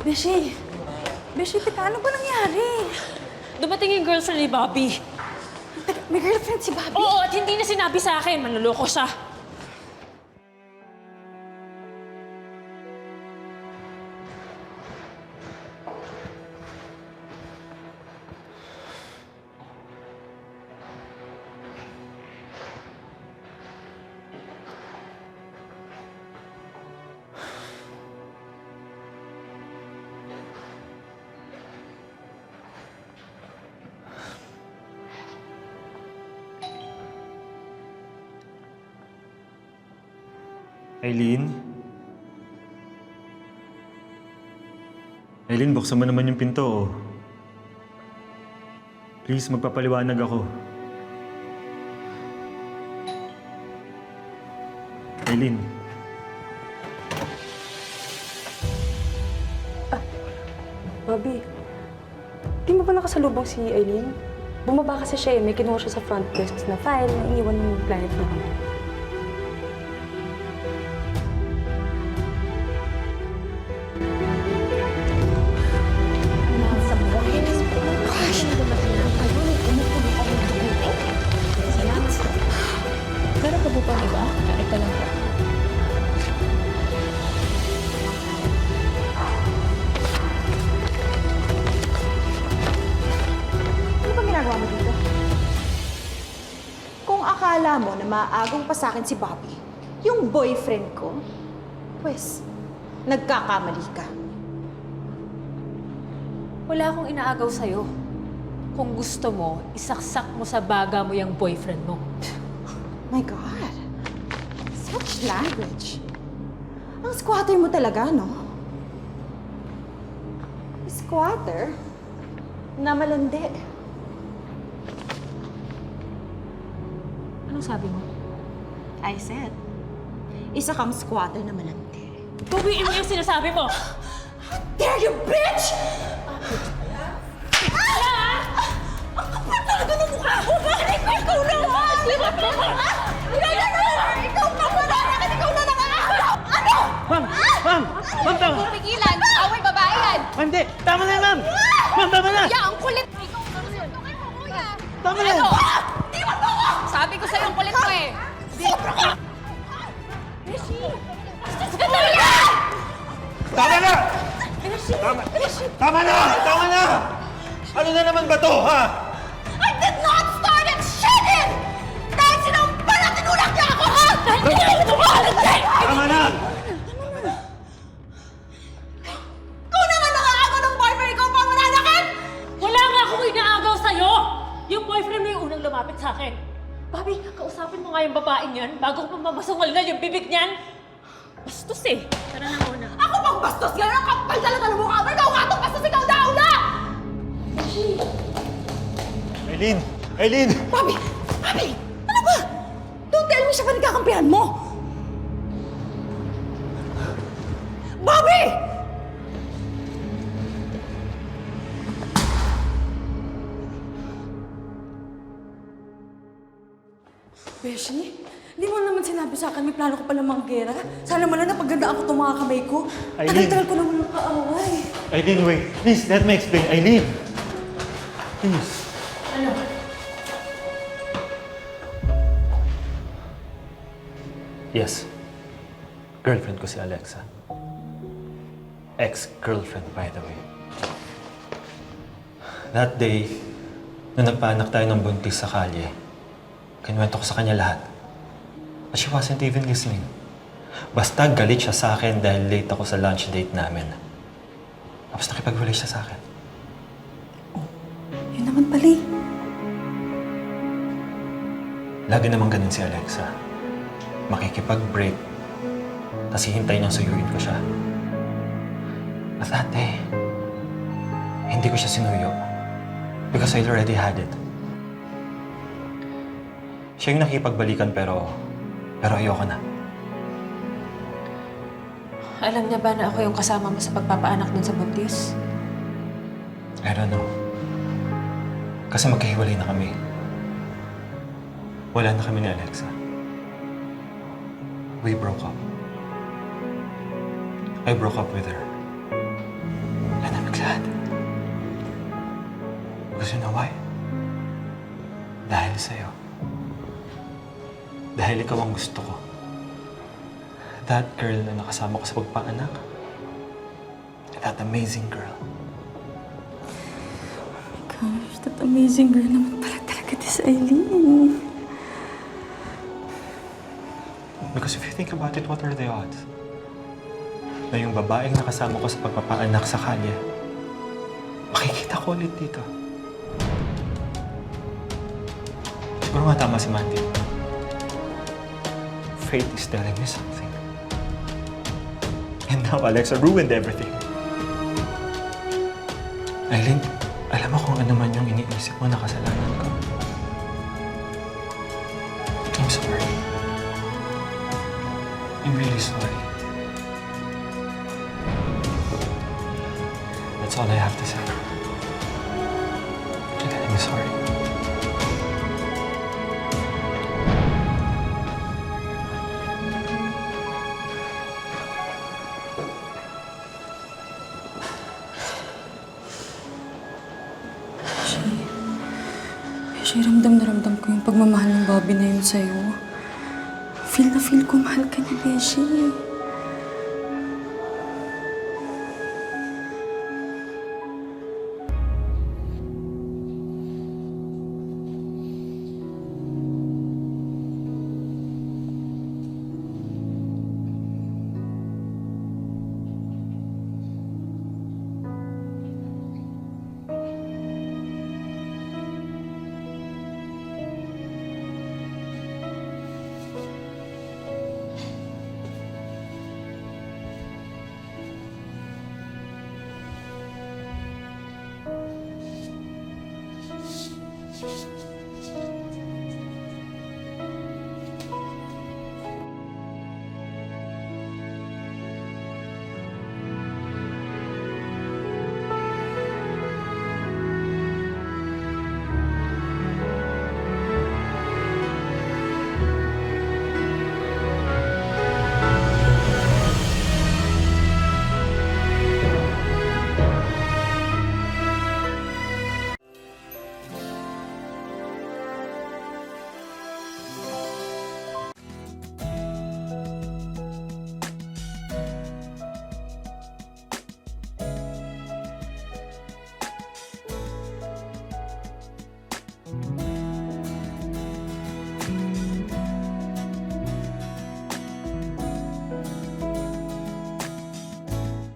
Beshi! Beshi, teka, ano ba nangyari? Dumating yung girlfriend ni Bobby. Teka, may girlfriend si Bobby? Oo, at hindi na sinabi sa akin. Manluloko siya. Aileen? Aileen, buksan mo naman yung pinto, oh. Please, magpapaliwanag ako. Aileen. Bobby, di mo ba nakasalubong si Aileen? Bumaba kasi siya eh. May kinuha siya sa front desk na file na iniwan ng client namin. Meron pa po pang iba? Ito lang po. Ano ba ginagawa mo dito? Kung akala mo na maaagong pa sa akin si Bobby, yung boyfriend ko, pues, nagkakamali ka. Wala akong inaagaw sa'yo. Kung gusto mo, isaksak mo sa baga mo yung boyfriend mo. My God. Such language. Ang squatter mo talaga, no? Squatter? Na malandi. Anong sabi mo? I said, isa kang squatter na malandi. Bawiin mo yung sinasabi mo! Dare you, bitch! Ang kapal talaga ng mukha ko! Bakit ko ikaw naman? Liwat mo ka! Ikaw pa mo na! Bakit ikaw na nangangasaw? Ano? Ma'am! Ma'am! Ma'am, tama! Pigilan! Away babae yan! Ma'am, hindi! Tama na, ma'am! Ma'am, tama na! Ya, ang kulit! Ikaw na rin! Tukay mo, kuya! Tama na! Iwan mo ko! Sabi ko sa'yo, ang kulit mo eh! Sobra ka! Tama na! Tama na! Tama na! Ano na naman ba to, ha? I did not start it! Shit it! Dahil sinampal at tinulak niya ako, ha? Dahil tinulak mo ko! Tama na! Kung naman nakaagaw ng boyfriend ko pa mananakit! Wala nga akong inaagaw sa'yo! Yung boyfriend mo yung unang lumapit sa akin. Bobby, kausapin mo nga yung babaeng yan bago ko mamasungal na yung bibig niyan. Bastos eh. Tara na muna. Ako pang bastos ngayon! Ang kapal talaga ng mukha mo! Ikaw nga itong bastos! Ikaw daw na! Aileen! Aileen! Bobby! Bobby! Ano ba? Don't tell me siya pa nagkakampihan mo! Bobby! Beshi, di mo naman sinabi sa akin may plano ko pala manggera. Sana man lang napaganda ako itong mga kamay ko. Aileen! Tagal-tagal ko naman ng kaaway. Aileen, wait. Please, let me explain. Aileen! Please. Ano? Yes. Girlfriend ko si Alexa. Ex-girlfriend, by the way. That day, nung nagpaanak tayo ng buntis sa kalye, kinuwento ko sa kanya lahat. But she wasn't even listening. Basta galit siya sa akin dahil late ako sa lunch date namin. Tapos nakipagwalay siya sa akin. Yun naman pala eh. Lagi naman ganun si Alexa. Makikipag-break, tapos hihintayin niyang suyuin ko siya. At that day, hindi ko siya sinuyo because I already had it. Siya yung nakipagbalikan pero ayoko na. Alam niya ba na ako yung kasama mo sa pagpapaanak dun sa buntis? I don't know. Kasi magkahiwalay na kami. Wala na kami ni Alexa. We broke up. I broke up with her. Because you know why? Dahil sa'yo. Dahil ikaw ang gusto ko. That girl na nakasama ko sa pagpanganak. That amazing girl. Gosh, that amazing girl naman pala talaga si Eileen. Because if you think about it, what are the odds? Na yung babaeng nakasama ko sa pagpapaanak sa kalye, makikita ko ulit dito. Siguro nga tama si Mandy. Fate is telling me something. And now Alexa ruined everything. Eileen, alam mo kung ano man yung iniisip mo na kasalanan ko. I'm sorry. I'm really sorry. That's all I have to say. I'm telling you sorry. Beshi, ramdam na ramdam ko yung pagmamahal ng Bobby na yun sa'yo. Feel na feel ko mahal ka ni Beshi.